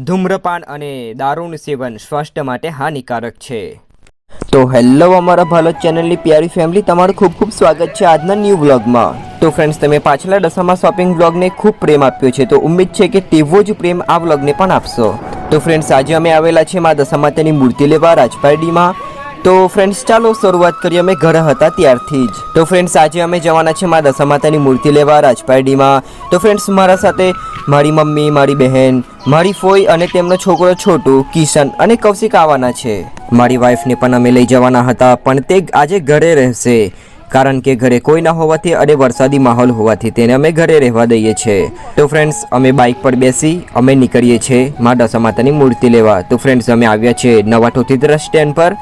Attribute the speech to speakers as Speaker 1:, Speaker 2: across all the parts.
Speaker 1: ધૂમ્રપાન અને દારૂનું સેવન સ્વાસ્થ્ય માટે હાનિકારક છે। તો હેલો અમારા ભાલોદ ચેનલની પ્યારી ફેમિલી, તમારું ખૂબ ખૂબ સ્વાગત છે આજના ન્યૂ વ્લોગમાં। તો ફ્રેન્ડ્સ, તમે પાછલા દશામા શોપિંગ વ્લોગને ખૂબ પ્રેમ આપ્યો છે, તો ઉમ્મીદ છે કે તેવો જ પ્રેમ આ વ્લોગને પણ આપશો। તો ફ્રેન્ડ્સ, આજે અમે આવેલા છે મા દશા માતાની મૂર્તિ લેવા રાજપારડીમાં। તો ફ્રેન્ડ્સ, ચાલો શરૂઆત કરીએ અમે ઘરે હતા ત્યારથી જ। તો ફ્રેન્ડ્સ, આજે અમે જવાના છે મા દશા માતાની મૂર્તિ લેવા રાજપારડીમાં। તો ફ્રેન્ડ્સ, મારા સાથે મારી મમ્મી, મારી બહેન, મારી ફોઈ અને તેમનો છોકરો છોટુ, કિશન અને કૌશિક આવવાના છે। મારી વાઈફને પણ અમે લઈ જવાના હતા, પણ તે આજે ઘરે રહેશે, કારણ કે ઘરે કોઈ ના હોવાથી અને વરસાદી માહોલ હોવાથી તેને અમે ઘરે રહેવા દઈએ છીએ। તો ફ્રેન્ડ્સ, અમે બાઇક પર બેસી અમે નીકળીએ છીએ મા દશા માતાની મૂર્તિ લેવા। તો ફ્રેન્ડ્સ, અમે આવ્યા છીએ નવા ઠોઠીદરા સ્ટેન્ડ પર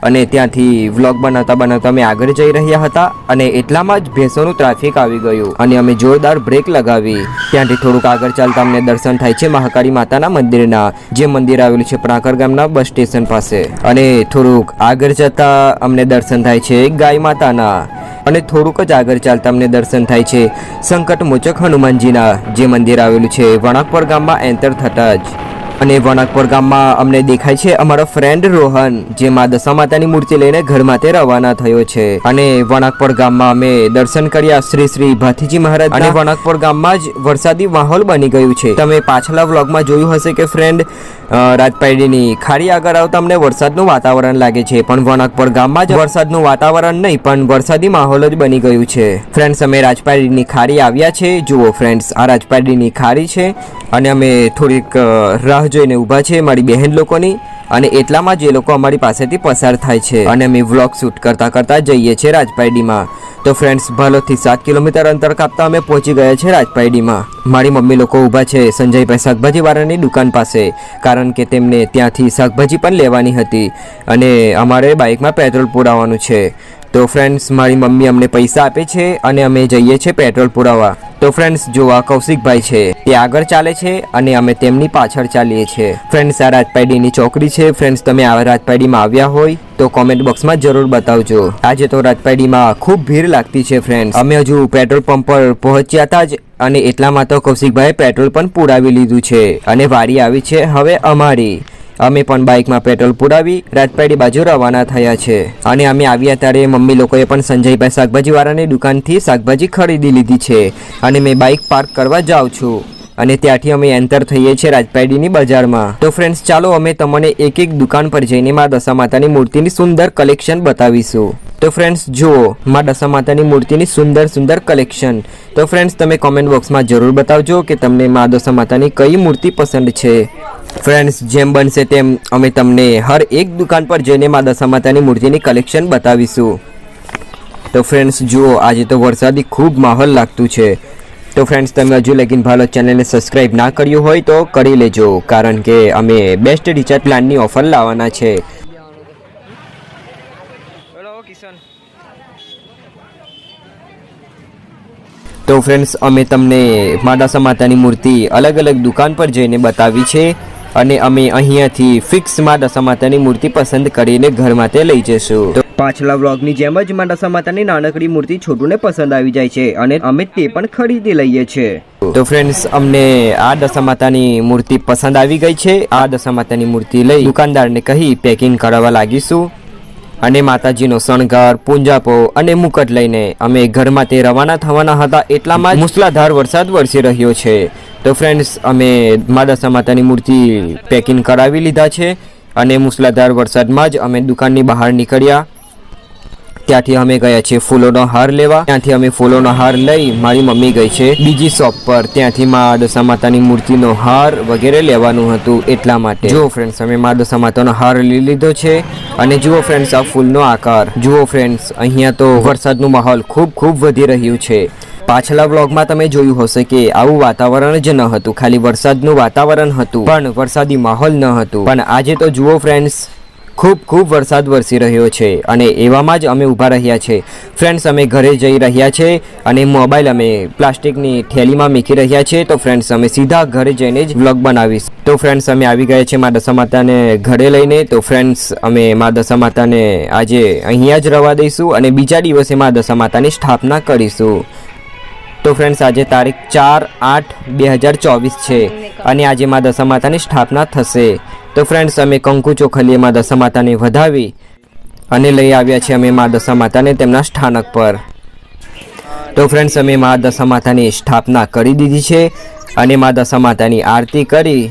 Speaker 1: અને ત્યાંથી વ્લોગ બનાવતા બનાવતા અમે આગળ જઈ રહ્યા હતા અને એટલામાં જ ભેંસોનું ટ્રાફિક આવી ગયું અને અમે જોરદાર બ્રેક લગાવી। ત્યાંથી થોડુંક આગળ ચાલતા અમને દર્શન થાય છે મહાકાળી માતાના મંદિરના, જે મંદિર આવેલું છે પ્રાંકર ગામના બસ સ્ટેશન પાસે। અને થોડુંક આગળ જતા અમને દર્શન થાય છે ગાય માતાના અને થોડુંક જ આગળ ચાલતા અમને દર્શન થાય છે સંકટ મોચક હનુમાનજીના, જે મંદિર આવેલું છે વણાકપર ગામમાં એન્ટર થતા જ। અને વણાકપર ગામમાં અમને દેખાય છે અમારો ફ્રેન્ડ રોહન, જે મા દશા માતાની મૂર્તિ લઈને ઘરમાં તે રવાના થયો છે। અને વણાકપર ગામમાં અમે દર્શન કર્યા શ્રી શ્રી ભાથીજી મહારાજ, અને વણાકપર ગામમાં જ વરસાદી માહોલ બની ગયું છે। તમે પાછલા વ્લોગમાં જોયું હશે કે ફ્રેન્ડ, રાજપારડીની ખાડી આગળ આવતા અમને વરસાદનું વાતાવરણ લાગે છે, પણ વણાકપર ગામમાં જ વરસાદનું વાતાવરણ નહીં પણ વરસાદી માહોલ જ બની ગયું છે। ફ્રેન્ડ્સ, અમે રાજપારડીની ખાડી આવ્યા છે। જુઓ ફ્રેન્ડ્સ, આ રાજપારડીની ખાડી છે અને અમે થોડીક રાહ જોઈને ઊભા છે મારી બહેન લોકોની, અને એટલામાં જ એ લોકો અમારી પાસેથી પસાર થાય છે અને અમે વ્લોગ શૂટ કરતા કરતા જઈએ છીએ રાજપારડીમાં। તો ફ્રેન્ડ્સ, ભાલોદથી 7 કિલોમીટર અંતર કાપતા અમે પહોંચી ગયા છે રાજપારડીમાં। મારી મમ્મી લોકો ઊભા છે સંજયભાઈ શાકભાજી વાળાની દુકાન પાસે, કારણ કે તેમને ત્યાંથી શાકભાજી પણ લેવાની હતી અને અમારે બાઇકમાં પેટ્રોલ પુરાવવાનું છે। તો ફ્રેન્ડ્સ, મારી મમ્મી અમને પૈસા આપે છે અને અમે જઈએ છીએ પેટ્રોલ પુરાવવા। તો ફ્રેન્ડ્સ, જો આ કૌશિકભાઈ છે તે આગળ ચાલે છે અને અમે તેમની પાછળ ચાલીએ છીએ। ફ્રેન્ડ્સ, આ રાજપારડીની ચોકડી છે। ફ્રેન્ડ્સ, તમે આ રાજપારડીમાં આવ્યા હોય તો કોમેન્ટ બોક્સમાં જરૂર બતાવજો। આજે તો રાજપારડીમાં ખૂબ ભીડ લાગતી છે ફ્રેન્ડ્સ। અમે હજુ પેટ્રોલ પંપ પર પહોંચ્યા હતા જ અને એટલામાં તો કૌશિકભાઈએ પેટ્રોલ પણ પુરાવી લીધું છે અને વારી આવી છે હવે અમારી। અમે પણ બાઇકમાં પેટ્રોલ પુરાવી રાજપારડી બાજુ રવાના થયા છે અને અમે આવ્યા ત્યારે મમ્મી લોકોએ પણ સંજયભાઈ શાકભાજી વાળાની દુકાનથી શાકભાજી ખરીદી લીધી છે અને મેં બાઇક પાર્ક કરવા જાઉં છું અને ત્યાંથી અમે એન્ટર થઈએ છીએ રાજપારડીની બજારમાં। તો ફ્રેન્ડ્સ, ચાલો અમે તમને એક એક દુકાન પર જઈને મા દશા માતાની મૂર્તિની સુંદર કલેક્શન બતાવીશું। તો ફ્રેન્ડ્સ, જુઓ મા દશા માતાની મૂર્તિની સુંદર સુંદર કલેક્શન। તો ફ્રેન્ડ્સ, તમે કોમેન્ટ બોક્સમાં જરૂર બતાવજો કે તમને મા દશા માતાની કઈ મૂર્તિ પસંદ છે। ફ્રેન્ડ્સ, જેમ બનશે તેમ અમે તમને હર એક દુકાન પર જઈને મા દશા માતાની મૂર્તિની કલેક્શન બતાવીશું। તો ફ્રેન્ડ્સ, જુઓ આજે તો વરસાદી ખૂબ માહોલ લાગતું છે। તો ફ્રેન્ડ્સ, તમે હજુ લગીન ભાલોદ ચેનલને સબસ્ક્રાઇબ ના કર્યું હોય તો કરી લેજો, કારણ કે અમે બેસ્ટ રિચાર્જ પ્લાનની ઓફર લાવવાના છે। તો ફ્રેન્ડ્સ, અમે તમને મા દશા માતાની મૂર્તિ અલગ અલગ દુકાન પર જઈને બતાવી છે અને અમે અહીંયાથી ફિક્સ મા દશા માતાની મૂર્તિ પસંદ કરીને ઘરમાં તે લઈ જઈશું। તો પાછલા વ્લોગની જેમ જ મા દશા માતાની નાનકડી મૂર્તિ છોટુને પસંદ આવી જાય છે અને અમે તે પણ ખરીદી લઈએ છીએ। તો ફ્રેન્ડ્સ, અમને આ દશા માતાની મૂર્તિ પસંદ આવી ગઈ છે। આ દશા માતાની મૂર્તિ લઈ દુકાનદારને કહી પેકિંગ કરાવવા લાગીશું અને માતાજીનો શણગાર, પૂંજાપો અને મુકટ લઈને અમે ઘરમાં તે રવાના થવાના હતા, એટલામાં મુસળાધાર વરસાદ વરસી રહ્યો છે। તો ફ્રેન્ડ્સ, અમે મા દશા માતાની મૂર્તિ પેકિંગ કરાવી લીધા છે અને મુસળાધાર વરસાદમાં જ અમે દુકાનની બહાર નીકળ્યા। ત્યાંથી અમે ગયા છીએ ફૂલોનો હાર લેવા। ત્યાંથી અમે ફૂલોનો હાર લઈ મારી મમ્મી ગઈ છે બીજી શોપ પર, ત્યાંથી મા દશા માતાની મૂર્તિનો હાર વગેરે લેવાનું હતું એટલા માટે। જુઓ ફ્રેન્ડ્સ, અમે મા દશા માતાનો હાર લઈ લીધો છે અને જુઓ ફ્રેન્ડ્સ, આ ફૂલનો આકાર જુઓ ફ્રેન્ડ્સ। અહીંયા તો વરસાદનું માહોલ ખૂબ વધી રહ્યું છે। પાછલા વ્લોગમાં તમે જોયું હશે કે આવું વાતાવરણ જ ન હતું, ખાલી વરસાદનું વાતાવરણ હતું પણ વરસાદી માહોલ ન હતું, પણ આજે તો જુઓ ફ્રેન્ડ્સ, ખૂબ વરસાદ વરસી રહ્યો છે અને એવામાં જ અમે ઊભા રહ્યા છે। ફ્રેન્ડ્સ, અમે ઘરે જઈ રહ્યા છે અને મોબાઈલ અમે પ્લાસ્ટિકની થેલીમાં મૂકી રહ્યા છે। તો ફ્રેન્ડ્સ, અમે સીધા ઘરે જઈને જ વ્લોગ બનાવીશ। તો ફ્રેન્ડ્સ, અમે આવી ગયા છે મા દશા માતાને ઘરે લઈને। તો ફ્રેન્ડ્સ, અમે મા દશા માતાને આજે અહીંયા જ રવા દઈશું અને બીજા દિવસે મા દશા માતાની સ્થાપના કરીશું। તો ફ્રેન્ડ્સ, આજે તારીખ 4/8/2024 છે અને આજે મા દશા માતાની સ્થાપના થશે. તો ફ્રેન્ડ્સ અમે કંકુ ચોખલીએ મા દશા માતાને વધાવી અને લઈ આવ્યા છીએ અમે મા દશા માતાને તેમના સ્થાનક પર. તો ફ્રેન્ડ્સ અમે મા દશા માતાની સ્થાપના કરી દીધી છે અને મા દશા માતાની આરતી કરી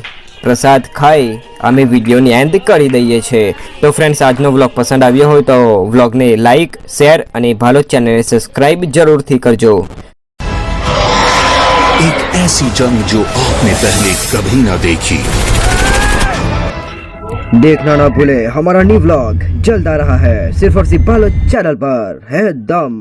Speaker 1: પ્રસાદ ખાઈ અમે વિડીયોની એન્ડ કરી દઈએ છીએ. તો ફ્રેન્ડ્સ આજનો વ્લોગ પસંદ આવ્યો હોય તો વ્લોગને લાઇક શેર અને ભાલોદ ચેનલને સબસ્ક્રાઈબ જરૂરથી કરજો.
Speaker 2: एक ऐसी जंग जो आपने पहले कभी न देखी.
Speaker 1: देखना ना भूले हमारा न्यू व्लॉग जल्द आ रहा है सिर्फ और सिर्फ भालोद चैनल पर है दम.